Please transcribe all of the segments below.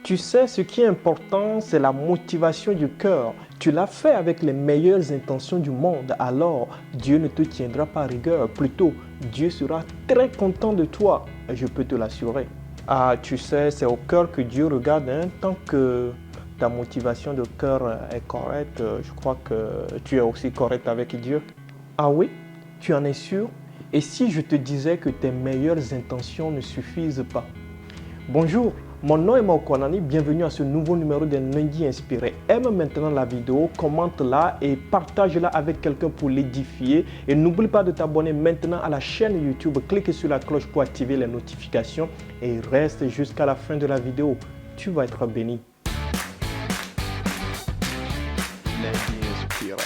Tu sais, ce qui est important, c'est la motivation du cœur. Tu l'as fait avec les meilleures intentions du monde, alors Dieu ne te tiendra pas rigueur. Plutôt, Dieu sera très content de toi, je peux te l'assurer. Ah, tu sais, c'est au cœur que Dieu regarde, hein. Tant que ta motivation de cœur est correcte, je crois que tu es aussi correct avec Dieu. Ah oui? Tu en es sûr? Et si je te disais que tes meilleures intentions ne suffisent pas? Bonjour, mon nom est Maokonani, bienvenue à ce nouveau numéro de Lundi Inspiré. Aime maintenant la vidéo, commente-la et partage-la avec quelqu'un pour l'édifier. Et n'oublie pas de t'abonner maintenant à la chaîne YouTube, clique sur la cloche pour activer les notifications et reste jusqu'à la fin de la vidéo. Tu vas être béni. Lundi Inspiré.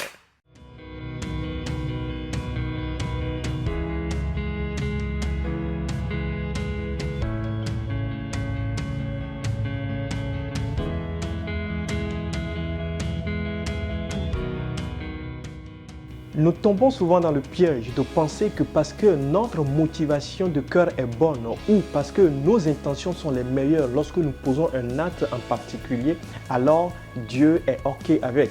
Nous tombons souvent dans le piège de penser que parce que notre motivation de cœur est bonne ou parce que nos intentions sont les meilleures lorsque nous posons un acte en particulier, alors Dieu est OK avec.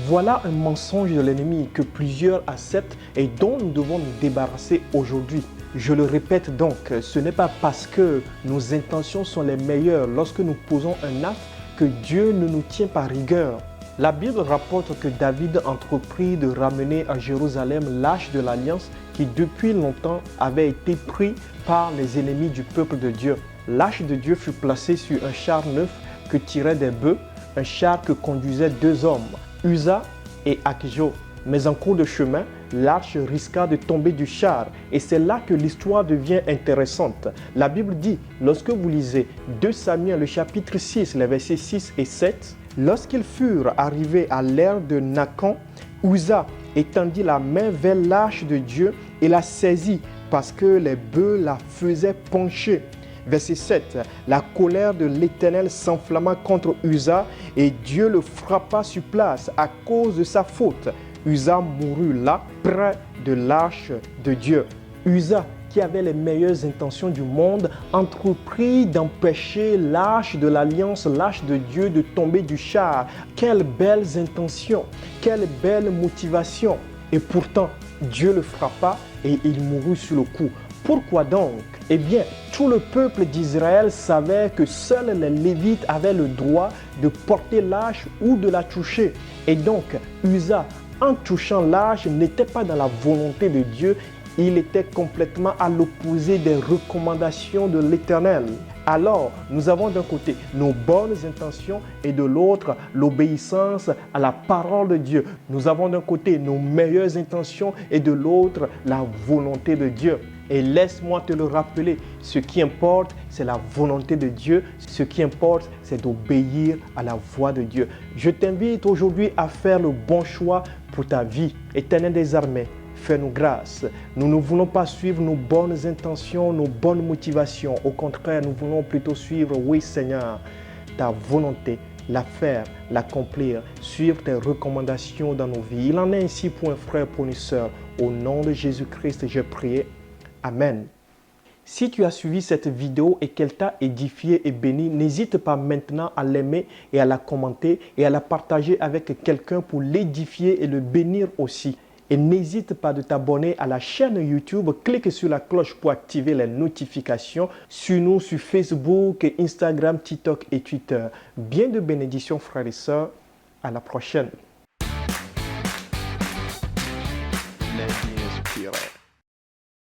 Voilà un mensonge de l'ennemi que plusieurs acceptent et dont nous devons nous débarrasser aujourd'hui. Je le répète donc, ce n'est pas parce que nos intentions sont les meilleures lorsque nous posons un acte que Dieu ne nous tient pas rigueur. La Bible rapporte que David entreprit de ramener à Jérusalem l'arche de l'Alliance qui depuis longtemps avait été pris par les ennemis du peuple de Dieu. L'arche de Dieu fut placée sur un char neuf que tiraient des bœufs, un char que conduisaient deux hommes, Uza et Akjo. Mais en cours de chemin, l'arche risqua de tomber du char et c'est là que l'histoire devient intéressante. La Bible dit, lorsque vous lisez 2 Samuel, le chapitre 6, les versets 6 et 7, lorsqu'ils furent arrivés à l'ère de Nacan, Uza étendit la main vers l'arche de Dieu et la saisit parce que les bœufs la faisaient pencher. Verset 7, la colère de l'Éternel s'enflamma contre Uza et Dieu le frappa sur place à cause de sa faute. Uza mourut là, près de l'arche de Dieu. Uza, qui avait les meilleures intentions du monde, entreprit d'empêcher l'arche de l'Alliance, l'arche de Dieu, de tomber du char. Quelles belles intentions, quelle belle motivation. Et pourtant, Dieu le frappa et il mourut sur le coup. Pourquoi donc? Eh bien, tout le peuple d'Israël savait que seuls les Lévites avaient le droit de porter l'arche ou de la toucher. Et donc, Uza, en touchant l'arche, n'était pas dans la volonté de Dieu. Il était complètement à l'opposé des recommandations de l'Éternel. Alors, nous avons d'un côté nos bonnes intentions et de l'autre l'obéissance à la parole de Dieu. Nous avons d'un côté nos meilleures intentions et de l'autre la volonté de Dieu. Et laisse-moi te le rappeler, ce qui importe, c'est la volonté de Dieu. Ce qui importe, c'est d'obéir à la voix de Dieu. Je t'invite aujourd'hui à faire le bon choix pour ta vie. Éternel des armées, fais-nous grâce. Nous ne voulons pas suivre nos bonnes intentions, nos bonnes motivations. Au contraire, nous voulons plutôt suivre, oui Seigneur, ta volonté, la faire, l'accomplir, suivre tes recommandations dans nos vies. Il en est ainsi pour un frère, pour une sœur. Au nom de Jésus-Christ, j'ai prié. Amen. Si tu as suivi cette vidéo et qu'elle t'a édifié et béni, n'hésite pas maintenant à l'aimer et à la commenter et à la partager avec quelqu'un pour l'édifier et le bénir aussi. Et n'hésite pas de t'abonner à la chaîne YouTube, clique sur la cloche pour activer les notifications. Suis-nous sur Facebook, Instagram, TikTok et Twitter. Bien de bénédictions frères et sœurs, à la prochaine. Lundi Inspiré.